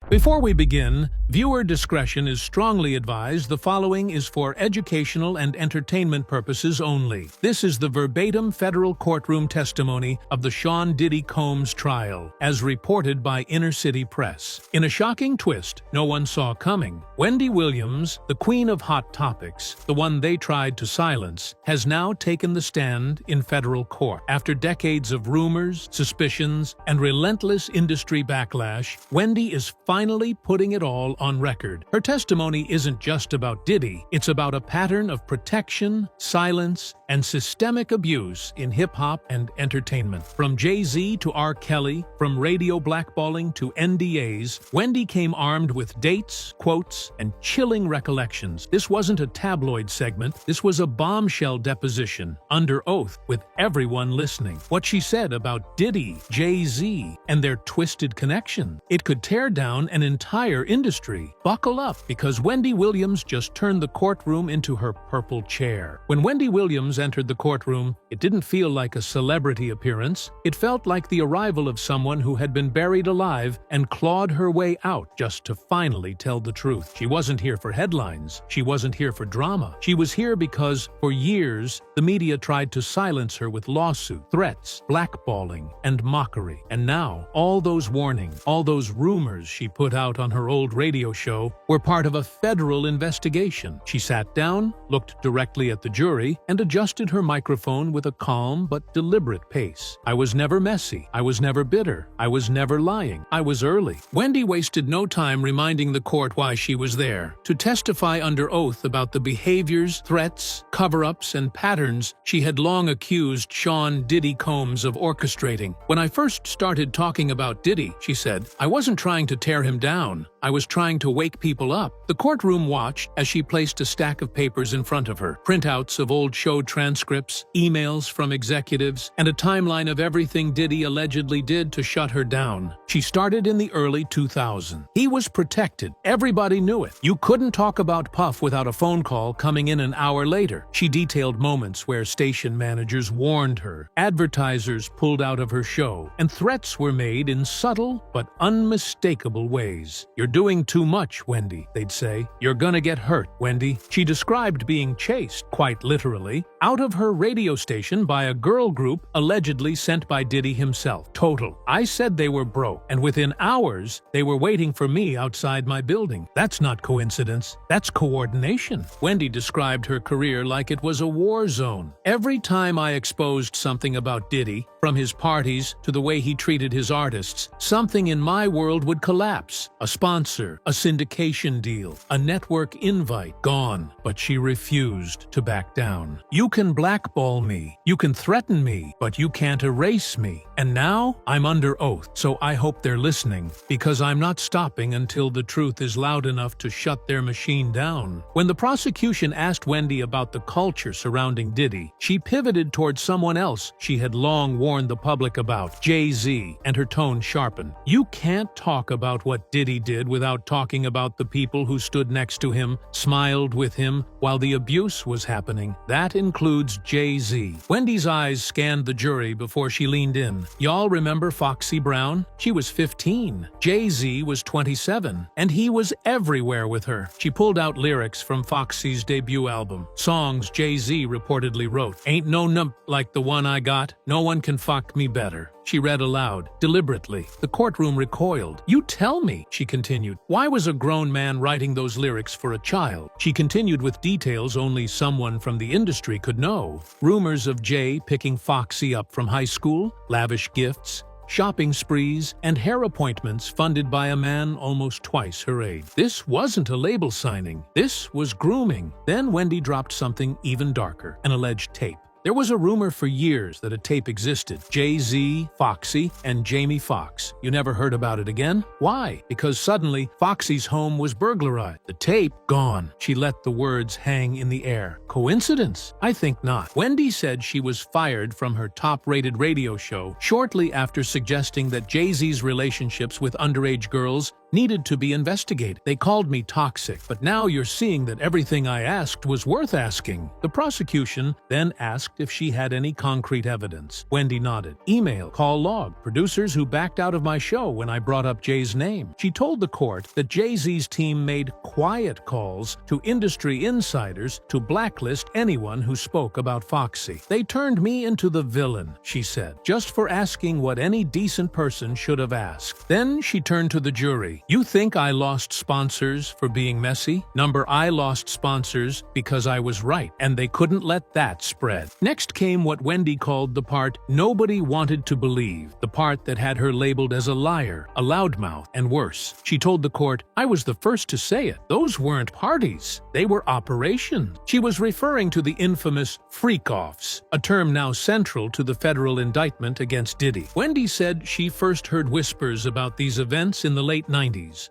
Before we begin, viewer discretion is strongly advised. The following is for educational and entertainment purposes only. This is the verbatim federal courtroom testimony of the Sean Diddy Combs trial, as reported by Inner City Press. In a shocking twist no one saw coming, Wendy Williams, the queen of hot topics, the one they tried to silence, has now taken the stand in federal court. After decades of rumors, suspicions, and relentless industry backlash, Wendy is finally putting it all on record. Her testimony isn't just about Diddy, it's about a pattern of protection, silence, and systemic abuse in hip-hop and entertainment. From Jay-Z to R. Kelly, from radio blackballing to NDAs, Wendy came armed with dates, quotes, and chilling recollections. This wasn't a tabloid segment, this was a bombshell deposition, under oath, with everyone listening. What she said about Diddy, Jay-Z, and their twisted connection. It could tear down an entire industry. Buckle up, because Wendy Williams just turned the courtroom into her purple chair. When Wendy Williams entered the courtroom, it didn't feel like a celebrity appearance. It felt like the arrival of someone who had been buried alive and clawed her way out just to finally tell the truth. She wasn't here for headlines. She wasn't here for drama. She was here because, for years, the media tried to silence her with lawsuits, threats, blackballing, and mockery. And now, all those warnings, all those rumors she put out on her old radio show were part of a federal investigation. She sat down, looked directly at the jury, and adjusted her microphone with a calm but deliberate pace. I was never messy. I was never bitter. I was never lying. I was early. Wendy wasted no time reminding the court why she was there, to testify under oath about the behaviors, threats, cover-ups, and patterns she had long accused Sean Diddy Combs of orchestrating. When I first started talking about Diddy, she said, I wasn't trying to tear him down. I was trying to wake people up. The courtroom watched as she placed a stack of papers in front of her, printouts of old show transcripts, emails from executives, and a timeline of everything Diddy allegedly did to shut her down. She started in the early 2000s. He was protected. Everybody knew it. You couldn't talk about Puff without a phone call coming in an hour later. She detailed moments where station managers warned her, advertisers pulled out of her show, and threats were made in subtle but unmistakable ways. You're doing too much, Wendy, they'd say. You're gonna get hurt, Wendy. She described being chased, quite literally, out of her radio station by a girl group allegedly sent by Diddy himself. Total. I said they were broke, and within hours, they were waiting for me outside my building. That's not coincidence. That's coordination. Wendy described her career like it was a war zone. Every time I exposed something about Diddy, from his parties to the way he treated his artists, something in my world would collapse. A sponsor, a syndication deal, a network invite, gone. But she refused to back down. You can blackball me, you can threaten me, but you can't erase me. And now, I'm under oath, so I hope they're listening, because I'm not stopping until the truth is loud enough to shut their machine down. When the prosecution asked Wendy about the culture surrounding Diddy, she pivoted towards someone else she had long warned the public about, Jay-Z, and her tone sharpened. You can't talk about what Diddy did without talking about the people who stood next to him, smiled with him, while the abuse was happening. That includes Jay-Z. Wendy's eyes scanned the jury before she leaned in. Y'all remember Foxy Brown? She was 15. Jay-Z was 27, and he was everywhere with her. She pulled out lyrics from Foxy's debut album, songs Jay-Z reportedly wrote. Ain't no nump like the one I got, no one can fuck me better. She read aloud, deliberately. The courtroom recoiled. You tell me, she continued. Why was a grown man writing those lyrics for a child? She continued with details only someone from the industry could know. Rumors of Jay picking Foxy up from high school, lavish gifts, shopping sprees, and hair appointments funded by a man almost twice her age. This wasn't a label signing. This was grooming. Then Wendy dropped something even darker, an alleged tape. There was a rumor for years that a tape existed. Jay-Z, Foxy, and Jamie Foxx. You never heard about it again? Why? Because suddenly, Foxy's home was burglarized. The tape, gone. She let the words hang in the air. Coincidence? I think not. Wendy said she was fired from her top-rated radio show shortly after suggesting that Jay-Z's relationships with underage girls needed to be investigated. They called me toxic, but now you're seeing that everything I asked was worth asking. The prosecution then asked if she had any concrete evidence. Wendy nodded. Email, call log, producers who backed out of my show when I brought up Jay's name. She told the court that Jay-Z's team made quiet calls to industry insiders to blacklist anyone who spoke about Foxy. They turned me into the villain, she said, just for asking what any decent person should have asked. Then she turned to the jury. You think I lost sponsors for being messy? I lost sponsors because I was right, and they couldn't let that spread. Next came what Wendy called the part nobody wanted to believe, the part that had her labeled as a liar, a loudmouth, and worse. She told the court, I was the first to say it. Those weren't parties. They were operations. She was referring to the infamous freak-offs, a term now central to the federal indictment against Diddy. Wendy said she first heard whispers about these events in the late 90s,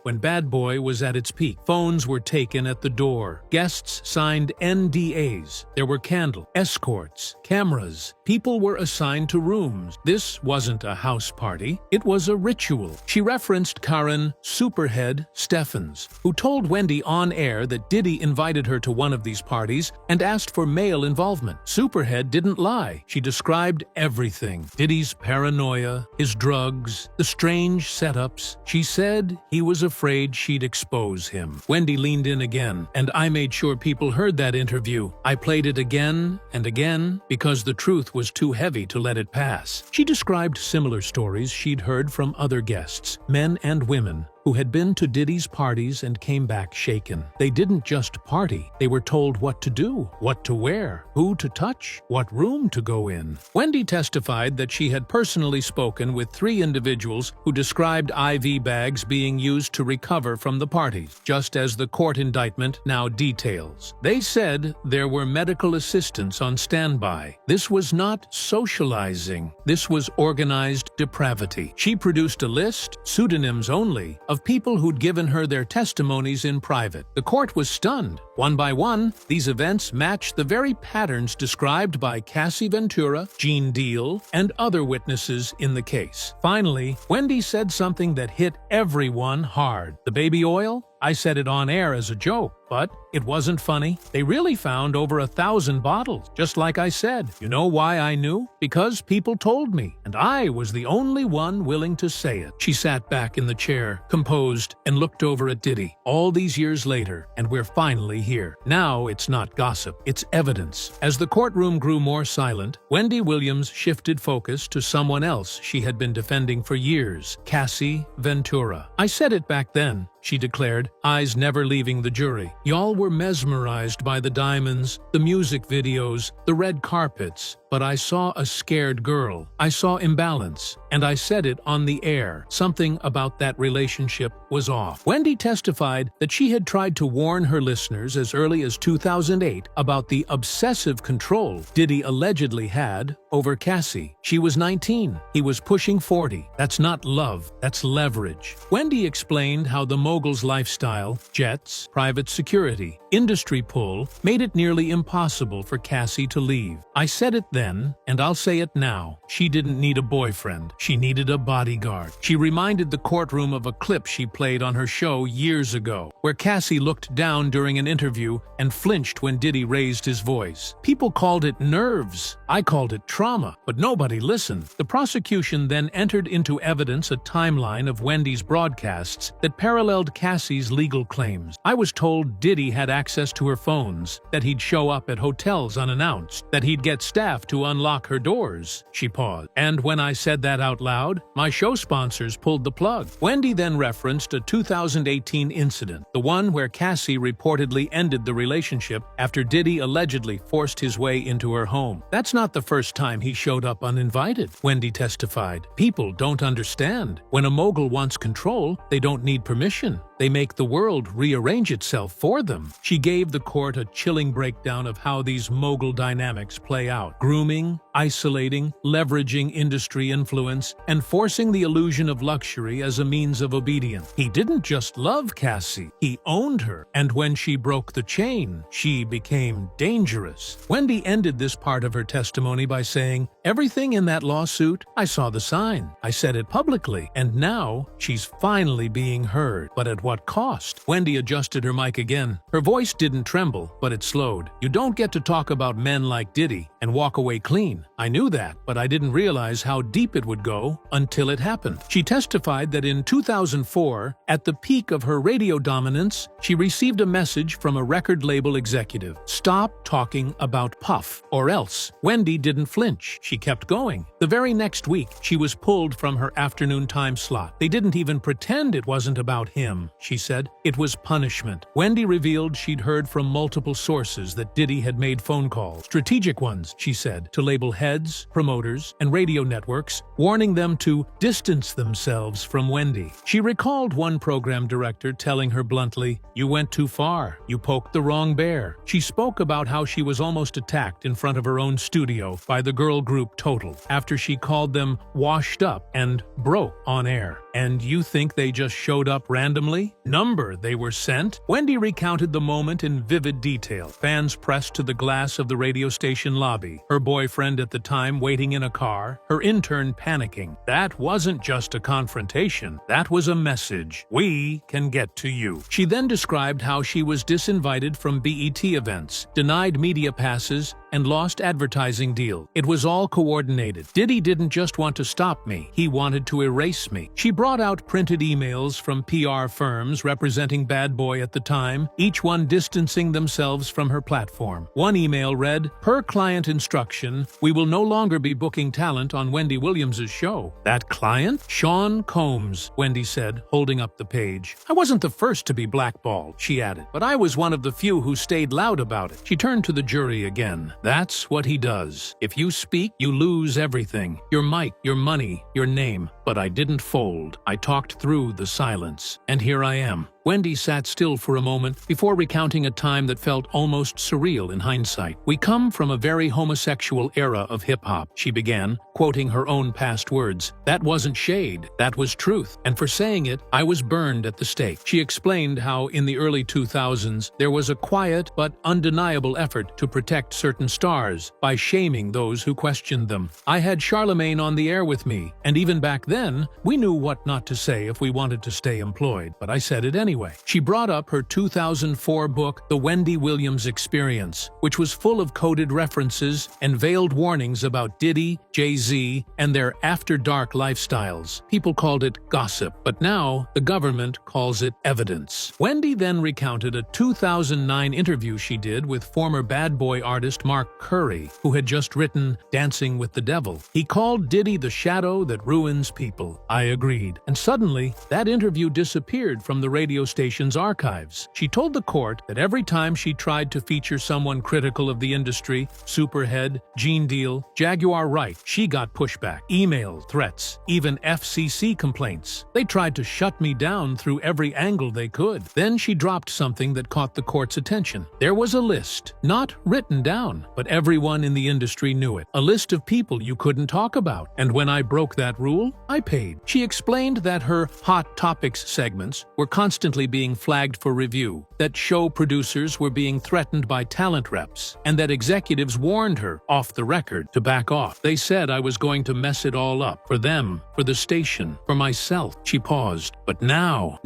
when Bad Boy was at its peak. Phones were taken at the door. Guests signed NDAs. There were candles, escorts, cameras. People were assigned to rooms. This wasn't a house party. It was a ritual. She referenced Karen Superhead Steffens, who told Wendy on air that Diddy invited her to one of these parties and asked for male involvement. Superhead didn't lie. She described everything. Diddy's paranoia, his drugs, the strange setups. She said he was afraid she'd expose him. Wendy leaned in again, and I made sure people heard that interview. I played it again and again because the truth was too heavy to let it pass. She described similar stories she'd heard from other guests, men and women, who had been to Diddy's parties and came back shaken. They didn't just party. They were told what to do, what to wear, who to touch, what room to go in. Wendy testified that she had personally spoken with 3 individuals who described IV bags being used to recover from the parties, just as the court indictment now details. They said there were medical assistants on standby. This was not socializing. This was organized depravity. She produced a list, pseudonyms only, of people who'd given her their testimonies in private. The court was stunned. One by one, these events matched the very patterns described by Cassie Ventura, Gene Deal, and other witnesses in the case. Finally, Wendy said something that hit everyone hard. The baby oil? I said it on air as a joke, but it wasn't funny. They really found over 1,000 bottles, just like I said. You know why I knew? Because people told me, and I was the only one willing to say it. She sat back in the chair, composed, and looked over at Diddy. All these years later, and we're finally here. Now it's not gossip, it's evidence. As the courtroom grew more silent, Wendy Williams shifted focus to someone else she had been defending for years, Cassie Ventura. I said it back then, she declared, eyes never leaving the jury. Y'all were mesmerized by the diamonds, the music videos, the red carpets, but I saw a scared girl. I saw imbalance, and I said it on the air. Something about that relationship was off. Wendy testified that she had tried to warn her listeners as early as 2008 about the obsessive control Diddy allegedly had over Cassie. She was 19. He was pushing 40. That's not love, that's leverage. Wendy explained how the mogul's lifestyle, jets, private security, industry pull, made it nearly impossible for Cassie to leave. I said it then, and I'll say it now. She didn't need a boyfriend. She needed a bodyguard. She reminded the courtroom of a clip she played on her show years ago, where Cassie looked down during an interview and flinched when Diddy raised his voice. People called it nerves. I called it trauma, but nobody listened. The prosecution then entered into evidence a timeline of Wendy's broadcasts that paralleled Cassie's legal claims. I was told Diddy had access to her phones, that he'd show up at hotels unannounced, that he'd get staff to unlock her doors. She paused. And when I said that out loud, my show sponsors pulled the plug. Wendy then referenced a 2018 incident, the one where Cassie reportedly ended the relationship after Diddy allegedly forced his way into her home. That's not the first time he showed up uninvited, Wendy testified. People don't understand. When a mogul wants control, they don't need permission. They make the world rearrange itself for them. She gave the court a chilling breakdown of how these mogul dynamics play out. Grooming, isolating, leveraging industry influence, and forcing the illusion of luxury as a means of obedience. He didn't just love Cassie, he owned her, and when she broke the chain, she became dangerous. Wendy ended this part of her testimony by saying, "Everything in that lawsuit, I saw the sign. I said it publicly, and now she's finally being heard. But at what cost?" Wendy adjusted her mic again. Her voice didn't tremble, but it slowed. "You don't get to talk about men like Diddy and walk away clean. I knew that, but I didn't realize how deep it would go until it happened." She testified that in 2004, at the peak of her radio dominance, she received a message from a record label executive: "Stop talking about Puff, or else." Wendy didn't flinch. She kept going. The very next week, she was pulled from her afternoon time slot. "They didn't even pretend it wasn't about him," she said. "It was punishment." Wendy revealed she'd heard from multiple sources that Diddy had made phone calls, strategic ones, she said, to label heads, promoters, and radio networks, warning them to distance themselves from Wendy. She recalled one program director telling her bluntly, "You went too far. You poked the wrong bear." She spoke about how she was almost attacked in front of her own studio by the girl group Total after she called them washed up and broke on air. "And you think they just showed up randomly? Number they were sent?" Wendy recounted the moment in vivid detail. Fans pressed to the glass of the radio station lobby, her boyfriend at the time waiting in a car, her intern panicking. That wasn't just a confrontation, that was a message. "We can get to you." She then described how she was disinvited from BET events, denied media passes, and lost advertising deals. "It was all coordinated. Diddy didn't just want to stop me, he wanted to erase me." She brought out printed emails from PR firms representing Bad Boy at the time, each one distancing themselves from her platform. One email read, "Per client instruction, we will no longer be booking talent on Wendy Williams' show." "That client? Sean Combs," Wendy said, holding up the page. "I wasn't the first to be blackballed," she added, "but I was one of the few who stayed loud about it." She turned to the jury again. "That's what he does. If you speak, you lose everything. Your mic, your money, your name. But I didn't fold. I talked through the silence. And here I am." Wendy sat still for a moment before recounting a time that felt almost surreal in hindsight. "We come from a very homosexual era of hip-hop," she began, quoting her own past words. "That wasn't shade, that was truth. And for saying it, I was burned at the stake." She explained how in the early 2000s there was a quiet but undeniable effort to protect certain stars by shaming those who questioned them. "I had Charlemagne on the air with me, and even back then, we knew what not to say if we wanted to stay employed, but I said it anyway." She brought up her 2004 book, The Wendy Williams Experience, which was full of coded references and veiled warnings about Diddy, Jay-Z, and their after-dark lifestyles. People called it gossip, but now the government calls it evidence. Wendy then recounted a 2009 interview she did with former Bad Boy artist Mark Curry, who had just written Dancing with the Devil. "He called Diddy the shadow that ruins people." I agreed. And suddenly, that interview disappeared from the radio station's archives. She told the court that every time she tried to feature someone critical of the industry, Superhead, Gene Deal, Jaguar Wright, she got pushback, email threats, even FCC complaints. "They tried to shut me down through every angle they could." Then she dropped something that caught the court's attention. There was a list, not written down, but everyone in the industry knew it. A list of people you couldn't talk about. And when I broke that rule, I paid. She explained that her Hot Topics segments were constantly being flagged for review, that show producers were being threatened by talent reps, and that executives warned her, off the record, to back off. "They said I was going to mess it all up, for them, for the station, for myself." She paused. "But now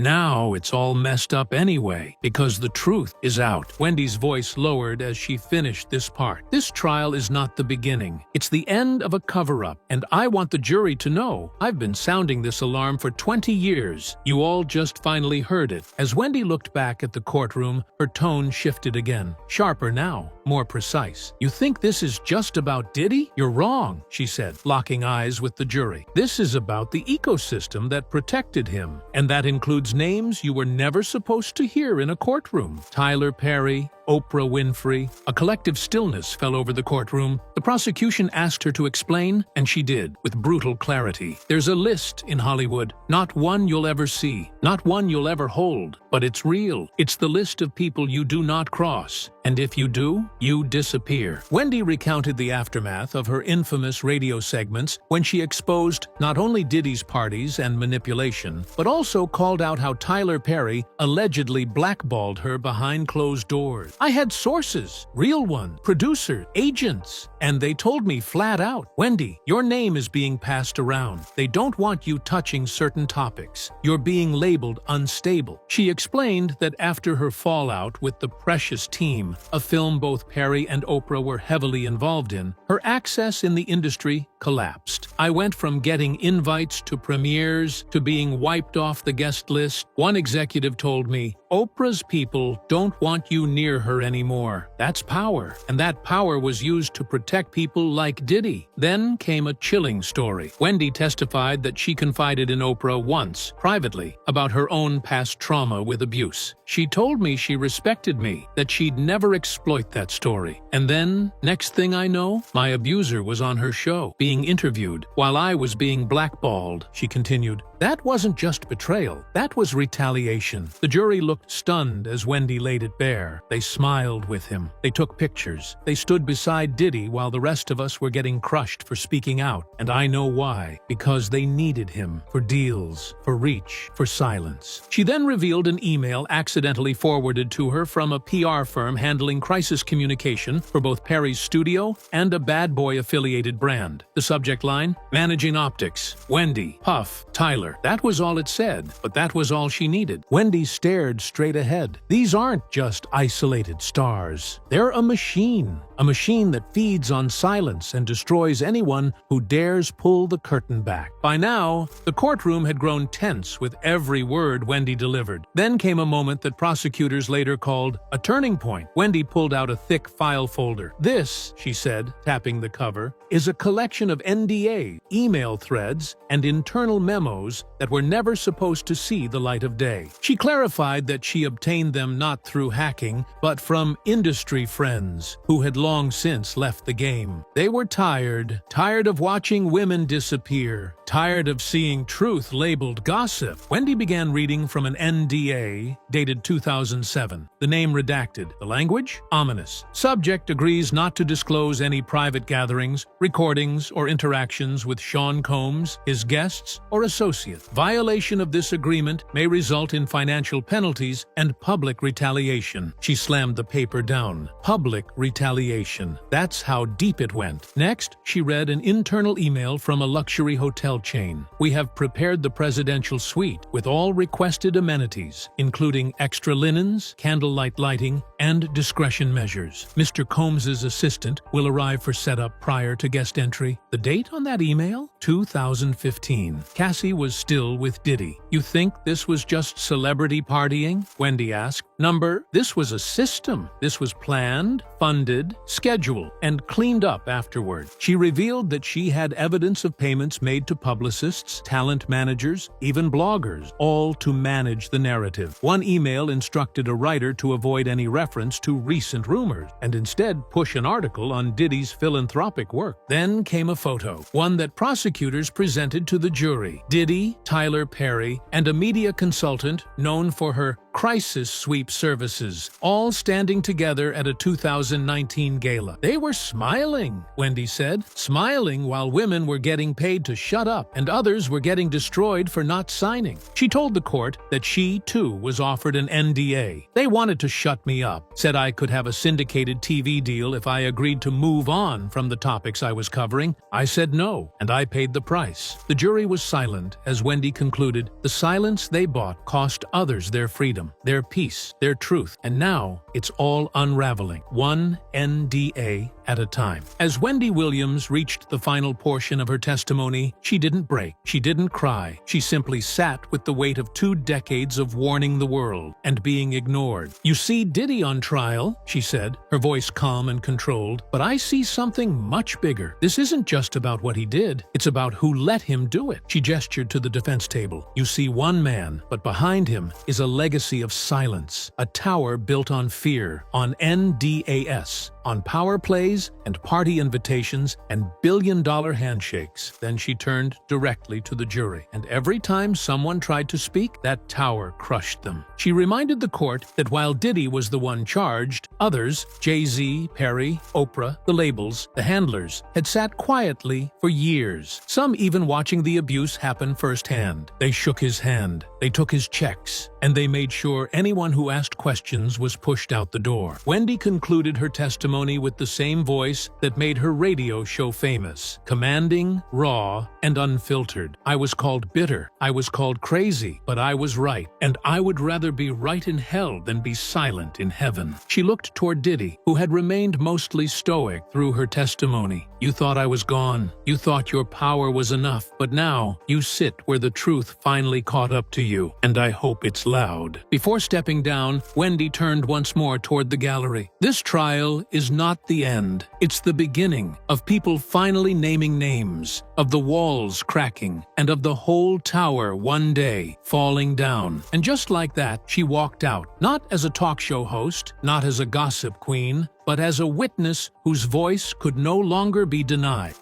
it's all messed up anyway, because the truth is out." Wendy's voice lowered as she finished this part. "This trial is not the beginning. It's the end of a cover-up, and I want the jury to know I've been sounding this alarm for 20 years. You all just finally heard it." As Wendy looked back at the courtroom, her tone shifted again, sharper now, more precise. "You think this is just about Diddy? You're wrong," she said, locking eyes with the jury. "This is about the ecosystem that protected him, and that includes names you were never supposed to hear in a courtroom. Tyler Perry, Oprah Winfrey. A collective stillness fell over the courtroom. The prosecution asked her to explain, and she did, with brutal clarity. There's a list in Hollywood, not one you'll ever see, not one you'll ever hold, but it's real. It's the list of people you do not cross, and if you do, you disappear. Wendy recounted the aftermath of her infamous radio segments when she exposed not only Diddy's parties and manipulation, but also called out how Tyler Perry allegedly blackballed her behind closed doors. I had sources, real ones, producers, agents, and they told me flat out, Wendy, your name is being passed around. They don't want you touching certain topics. You're being labeled unstable. She explained that after her fallout with the Precious Team, a film both Perry and Oprah were heavily involved in, her access in the industry collapsed. I went from getting invites to premieres to being wiped off the guest list. One executive told me, Oprah's people don't want you near her anymore. That's power. And that power was used to protect people like Diddy. Then came a chilling story. Wendy testified that she confided in Oprah once, privately, about her own past trauma with abuse. She told me she respected me, that she'd never exploit that story. And then, next thing I know, my abuser was on her show, being interviewed, while I was being blackballed, she continued. That wasn't just betrayal, that was retaliation. The jury looked stunned as Wendy laid it bare. They smiled with him. They took pictures. They stood beside Diddy while the rest of us were getting crushed for speaking out. And I know why. Because they needed him. For deals, for reach, for silence. She then revealed an email accidentally forwarded to her from a PR firm handling crisis communication for both Perry's studio and a Bad Boy-affiliated brand. The subject line, Managing Optics, Wendy, Puff, Tyler. That was all it said, but that was all she needed. Wendy stared straight ahead. These aren't just isolated stars. They're a machine that feeds on silence and destroys anyone who dares pull the curtain back. By now, the courtroom had grown tense with every word Wendy delivered. Then came a moment that prosecutors later called a turning point. Wendy pulled out a thick file folder. This, she said, tapping the cover, is a collection of NDA, email threads, and internal memos that were never supposed to see the light of day. She clarified that she obtained them not through hacking, but from industry friends who had long since left the game. They were tired of watching women disappear, tired of seeing truth labeled gossip. Wendy began reading from an NDA dated 2007. The name redacted. The language? Ominous. Subject agrees not to disclose any private gatherings, recordings, or interactions with Sean Combs, his guests, or associates. Violation of this agreement may result in financial penalties and public retaliation. She slammed the paper down. Public retaliation. That's how deep it went. Next, she read an internal email from a luxury hotel chain. We have prepared the presidential suite with all requested amenities, including extra linens, candlelight lighting, and discretion measures. Mr. Combs's assistant will arrive for setup prior to guest entry. The date on that email? 2015. Cassie was still with Diddy. You think this was just celebrity partying? Wendy asked. Number, this was a system. This was planned, funded, scheduled, and cleaned up afterward. She revealed that she had evidence of payments made to publicists, talent managers, even bloggers, all to manage the narrative. One email instructed a writer to avoid any reference to recent rumors and instead push an article on Diddy's philanthropic work. Then came a photo, one that prosecutors presented to the jury. Diddy, Tyler Perry, and a media consultant known for her crisis sweep services, all standing together at a 2019 gala. They were smiling, Wendy said, smiling while women were getting paid to shut up and others were getting destroyed for not signing. She told the court that she, too, was offered an NDA. They wanted to shut me up, said I could have a syndicated TV deal if I agreed to move on from the topics I was covering. I said no, and I paid the price. The jury was silent as Wendy concluded the silence they bought cost others their freedom, their peace, their truth, and now it's all unraveling, one NDA at a time. As Wendy Williams reached the final portion of her testimony, she didn't break. She didn't cry. She simply sat with the weight of 2 decades of warning the world and being ignored. "You see Diddy on trial," she said, her voice calm and controlled, "but I see something much bigger. This isn't just about what he did. It's about who let him do it." She gestured to the defense table. "You see one man, but behind him is a legacy of silence, a tower built on fear, on NDAS, on power plays and party invitations and billion-dollar handshakes." Then she turned directly to the jury, and every time someone tried to speak, that tower crushed them. She reminded the court that while Diddy was the one charged, others, Jay-Z, Perry, Oprah, the labels, the handlers, had sat quietly for years, some even watching the abuse happen firsthand. They shook his hand, they took his checks, and they made sure anyone who asked questions was pushed out the door. Wendy concluded her testimony with the same voice that made her radio show famous, commanding, raw, and unfiltered. "I was called bitter, I was called crazy, but I was right, and I would rather be right in hell than be silent in heaven." She looked toward Diddy, who had remained mostly stoic through her testimony. "You thought I was gone. You thought your power was enough, but now you sit where the truth finally caught up to you, and I hope it's loud." Before stepping down, Wendy turned once more toward the gallery. "This trial is not the end. It's the beginning of people finally naming names, of the walls cracking, and of the whole tower one day falling down." And just like that, she walked out, not as a talk show host, not as a gossip queen, but as a witness whose voice could no longer be denied.